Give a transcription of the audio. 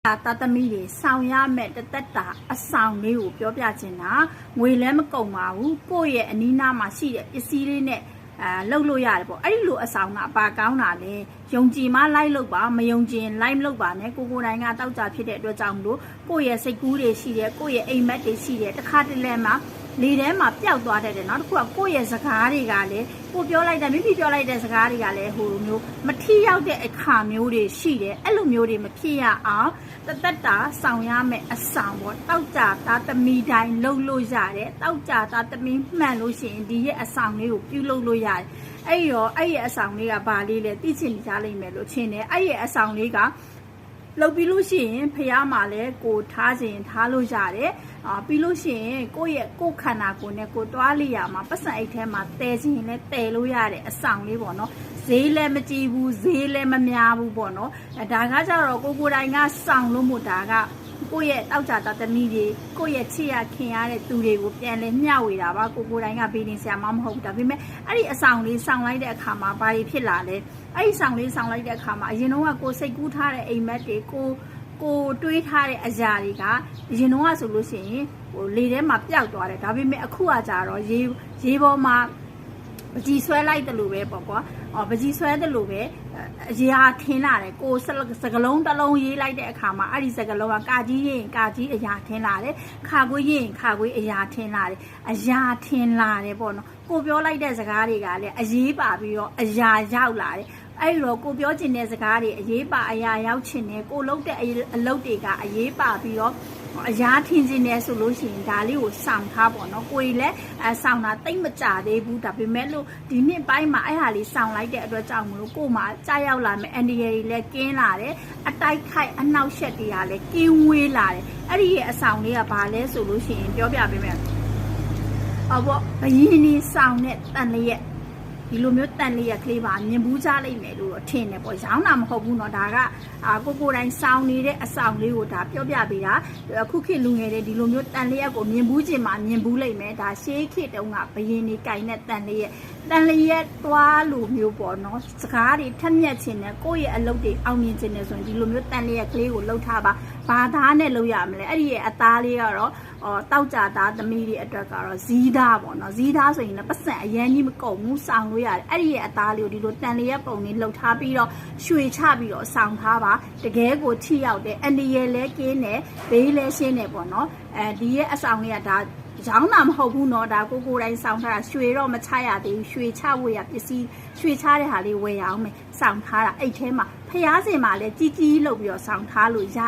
တာသမီတွေဆောင်ရမဲ့တသက်တာအဆောင်လေးကိုပြောပြချင်တာငွေလည်းမကုန်ပါဘူးကိုယ့်ရဲ့အနီးနားမှာရှိတဲ့ပစ္စည်းလေးနဲ့လှုပ်လို့ရတယ်ပေါ့အဲ့ဒီလိုအဆောင်ကပါကောင်းတာလေယုံကြည်မှလိုက်လို့ပါမယုံကြည်လိုက်မလို့ပါနဲ့ကိုတိုင်းကတောက်ကြဖြစ်တဲ့အတွက်ကြောင့်မလို့ကိုယ့်ရဲ့စိတ်ကူးတွေရှိတယ်ကိုယ့်ရဲ့အိမ်မက်တွေရှိတယ်တစ်ခါတလေမှာလေထဲမှာပျောက်သွားတတ်တယ်နောက်တစ်ခုကကိုယ့်ရဲ့စကားတွေကလည်းကိုပြောလိုက်တဲ့မိမိပြောလိုက်တဲ့စကားတွေကလည်းဟိုမျိုးမထီရောက်တဲ့အခါမျိုးတွေရှိတယ်အဲ့လိုမျိုးတွေမဖြစ်ရအောင်တသက်တာဆောင်ရမယ်အဆောင်ပေါ့တောက်ကြသားသမီးတိုင်းလှုပ်လို့ရတယ်တောက်ကြသားသမီးမှန်လို့ရှိရင်ဒီရဲ့အဆောင်လေးကိုပြုလုပ်လို့ရတယ်အဲ့ရောအဲ့ရဲ့အဆောင်လေးကဘာလေးလဲသိချင်ကြလိမ့်မယ်လို့ထင်တယ်အဲ့ရဲ့အဆောင်လေးကလှုပ်ပြီးလို့ရှိရင်ဖះမှာလည်းကိုထားခြင်းထားလို့ရတယ်ပြီးလို့ရှိရင်ကိုယ့်ခန္ဓာကိုယ်နဲ့ကိုတွားလိရမှာပတ်စံအိတ်ထဲမှာတဲခြင်းလည်းတဲလို့ရတဲ့အဆောင်လေးပေါ့နော်ဈေးလည်းမကြည့်ဘူးဈေးလည်းမများဘူးပေါ့နော်ဒါကကြတော့ကိုတိုင်းကစောင့်လို့မို့ဒါကကိုယ့်ရဲ့တောက်ကြတာသမီးတွေကိုယ့်ရဲ့ချစ်ရခင်ရတဲ့သူတွေကိုပြန်လဲမျှဝေတာပါကိုတိုင်းကဘေးတင်ဆရာမမဟုတ်ဘူးဒါပေမဲ့အဲ့ဒီအဆောင်လေးစောင့်လိုက်တဲ့အခါမှာဘာတွေဖြစ်လာလဲအဲ့ဒီဆောင်လေးစောင့်လိုက်တဲ့အခါမှာအရင်တော့ကကိုစိတ်ကူးထားတဲ့အိမ်မက်တွေကိုတွေးထားတဲ့အရာတွေကအရင်တော့ဆိုလို့ရှိရင်ဟိုလေထဲမှာပျောက်သွားတယ်ဒါပေမဲ့အခုကကြတော့ရေပေါ်မှာပကြီးဆွဲလိုက်တယ်လို့ပဲပေါ့ကွာပကြီးဆွဲတယ်လို့ပဲအရာထင်းလာတယ်ကိုစကလုံးတစ်လုံးရေးလိုက်တဲ့အခါမှာအဲ့ဒီစကလုံးကကာကြီးရင်ကာကြီးအရာထင်းလာတယ်ခါခွေးရင်ခါခွေးအရာထင်းလာတယ်အရာထင်းလာတယ်ပေါ့နော်ကိုပြောလိုက်တဲ့စကားတွေကလည်းအရေးပါပြီးတော့အရာရောက်လာတယ်အဲ့တော့ကိုပြောချင်တဲ့စကားတွေအရေးပါအရာရောက်ချင်တယ်ကိုလုပ်တဲ့အလုပ်တွေကအရေးပါပြီးတော့အရာထင်ခြင်းနဲ့ဆိုလို့ရှိရင်ဒါလေးကိုစောင့်ထားပေါ့နော်ကိုကြီးလည်းစောင့်တာတိတ်မကြသေးဘူးဒါပေမဲ့လို့ဒီနှစ်ပိုင်းမှာအဲ့ဟာလေးစောင့်လိုက်တဲ့အတွက်ကြောင့်မလို့ကိုမှကြားရောက်လာမယ်အန်ဒီရယ်တွေလည်းကင်းလာတယ်အတိုက်ခိုက်အနှောက်ယှက်တွေကလည်းကင်းဝေးလာတယ်အဲ့ဒီရဲ့အဆောင်လေးကဘာလဲဆိုလို့ရှိရင်ပြောပြပေးမယ်ဘောဘယင်းနေဆောင်တဲ့တန်လေးရဲ့ဒီလိုမျိုးတန်လေးရကလေးပါမြင်ဘူးကြလိမ့်မယ်လို့ထင်တယ်ပေါ့ရောင်းတာမဟုတ်ဘူးเนาะဒါကကိုတိုင်းစောင်းနေတဲ့အဆောင်လေးကိုဒါပြောပြပေးတာအခုခေတ်လူငယ်တွေဒီလိုမျိုးတန်လေးရကိုမြင်ဘူးခြင်းမှာမြင်ဘူးလိမ့်မယ်ဒါရှေးခေတ်တုန်းကဘယင်းနေကြိုင်တဲ့တန်လေးရတွားလိုမျိုးပေါ့เนาะစကားတွေထက်မြက်ခြင်းနဲ့ကိုယ့်ရဲ့အလုပ်တွေအောင်မြင်ခြင်းနဲ့ဆိုရင်ဒီလိုမျိုးတန်လေးရကလေးကိုလှုပ်ထားပါဘာသားနဲ့လှုပ်ရမလဲအဲ့ဒီရဲ့အသားလေးကတော့တောက်ကြသားသမီးတွေအတွက်ကတော့ဇီးသားပေါ့နော်ဇီးသားဆိုရင်လည်းပတ်စံအရန်ကြီးမကုန်ဘူးစောင်းလို့ရတယ်အဲ့ဒီရဲ့အသားလေးကိုဒီလိုတန်လေးရဲ့ပုံလေးလှုပ်ထားပြီးတော့ရွှေချပြီးတော့စောင်းထားပါတကယ်ကိုထိရောက်တယ်အန်ဒီရဲ့လဲကင်းတယ်ဘေးလဲရှင်းတယ်ပေါ့နော်ဒီရဲ့အဆောင်လေးကဒါရောင်းတာမဟုတ်ဘူးเนาะဒါကိုတိုင်းစောင်းထားတာရွှေတော့မချရသေးဘူးရွှေချဖို့ရပစ္စည်းရွှေချတဲ့ဟာလေးဝယ်ရအောင်မယ်စောင်းထားတာအဲ့ထဲမှာဖျားစင်မှာလည်းကြီးကြီးလုပ်ပြီးတော့စောင်းထားလို့ရ